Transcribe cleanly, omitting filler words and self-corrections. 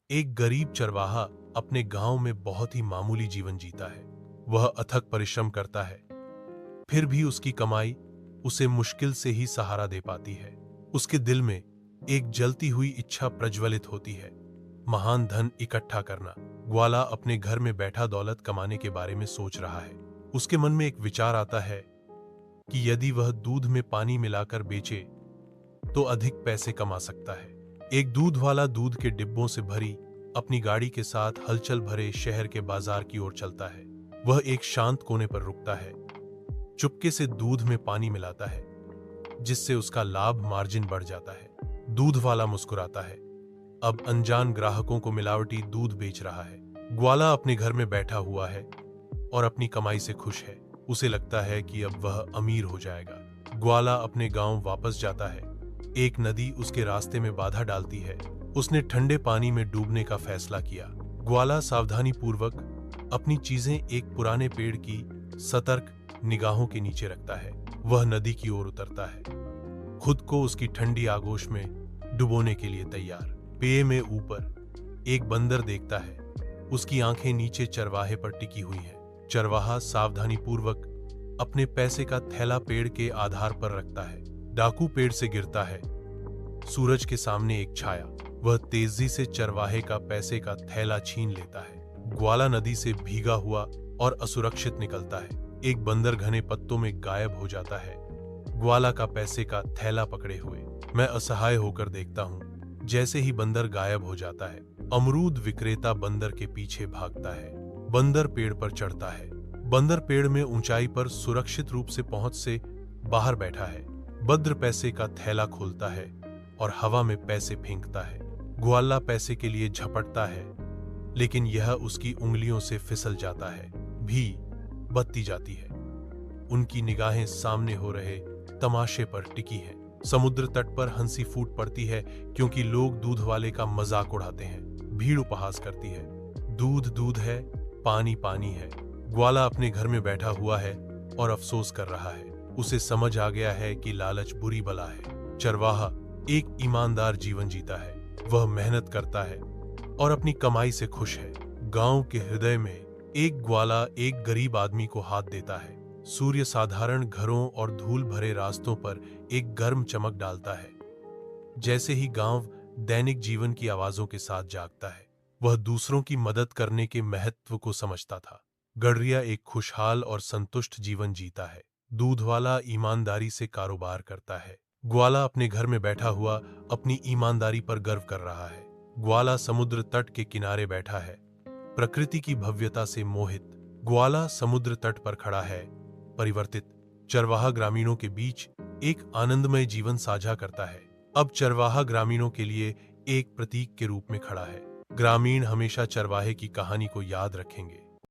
एक गरीब चरवाहा अपने गांव में बहुत ही मामूली जीवन जीता है। वह अथक परिश्रम करता है, फिर भी उसकी कमाई उसे मुश्किल से ही सहारा दे पाती है। उसके दिल में एक जलती हुई इच्छा प्रज्वलित होती है, महान धन इकट्ठा करना। ग्वाला अपने घर में बैठा दौलत कमाने के बारे में सोच रहा है। उसके मन में एक विचार आता है कि यदि वह दूध में पानी मिलाकर बेचे तो अधिक पैसे कमा सकता है। एक दूध वाला दूध के डिब्बों से भरी अपनी गाड़ी के साथ हलचल भरे शहर के बाजार की ओर चलता है। वह एक शांत कोने पर रुकता है, चुपके से दूध में पानी मिलाता है, जिससे उसका लाभ मार्जिन बढ़ जाता है। दूध वाला मुस्कुराता है, अब अनजान ग्राहकों को मिलावटी दूध बेच रहा है। ग्वाला अपने घर में बैठा हुआ है और अपनी कमाई से खुश है। उसे लगता है कि अब वह अमीर हो जाएगा। ग्वाला अपने गांव वापस जाता है। एक नदी उसके रास्ते में बाधा डालती है। उसने ठंडे पानी में डूबने का फैसला किया। ग्वाला सावधानी पूर्वक अपनी चीजें एक पुराने पेड़ की सतर्क निगाहों के नीचे रखता है। वह नदी की ओर उतरता है, खुद को उसकी ठंडी आगोश में डुबोने के लिए तैयार। पेय में ऊपर एक बंदर देखता है। उसकी आंखें नीचे चरवाहे पर टिकी हुई हैं। चरवाहा सावधानी पूर्वक अपने पैसे का थैला पेड़ के आधार पर रखता है। डाकू पेड़ से गिरता है। सूरज के सामने एक छाया। वह तेजी से चरवाहे का पैसे का थैला छीन लेता है। ग्वाला नदी से भीगा हुआ और असुरक्षित निकलता है। एक बंदर घने पत्तों में गायब हो जाता है, ग्वाला का पैसे का थैला पकड़े हुए। मैं असहाय होकर देखता हूँ। जैसे ही बंदर गायब हो जाता है, अमरूद विक्रेता बंदर के पीछे भागता है। बंदर पेड़ पर चढ़ता है। बंदर पेड़ में ऊंचाई पर सुरक्षित रूप से पहुंच से बाहर बैठा है। बद्र पैसे का थैला खोलता है और हवा में पैसे फेंकता है। ग्वाला पैसे के लिए झपटता है, लेकिन यह उसकी उंगलियों से फिसल जाता है, भी बत्ती जाती है। उनकी निगाहें सामने हो रहे तमाशे पर टिकी हैं। समुद्र तट पर हंसी फूट पड़ती है, क्योंकि लोग दूध वाले का मजाक उड़ाते हैं। भीड़ उपहास करती है। दूध दूध है, पानी पानी है। ग्वाला अपने घर में बैठा हुआ है और अफसोस कर रहा है। उसे समझ आ गया है कि लालच बुरी बला है। चरवाहा एक ईमानदार जीवन जीता है। वह मेहनत करता है और अपनी कमाई से खुश है। गांव के हृदय में एक ग्वाला एक गरीब आदमी को हाथ देता है। सूर्य साधारण घरों और धूल भरे रास्तों पर एक गर्म चमक डालता है। जैसे ही गांव दैनिक जीवन की आवाजों के साथ जागता है, वह दूसरों की मदद करने के महत्व को समझता था। गडरिया एक खुशहाल और संतुष्ट जीवन जीता है। दूध वाला ईमानदारी से कारोबार करता है। ग्वाला अपने घर में बैठा हुआ अपनी ईमानदारी पर गर्व कर रहा है। ग्वाला समुद्र तट के किनारे बैठा है, प्रकृति की भव्यता से मोहित। ग्वाला समुद्र तट पर खड़ा है, परिवर्तित। चरवाहा ग्रामीणों के बीच एक आनंदमय जीवन साझा करता है। अब चरवाहा ग्रामीणों के लिए एक प्रतीक के रूप में खड़ा है। ग्रामीण हमेशा चरवाहे की कहानी को याद रखेंगे।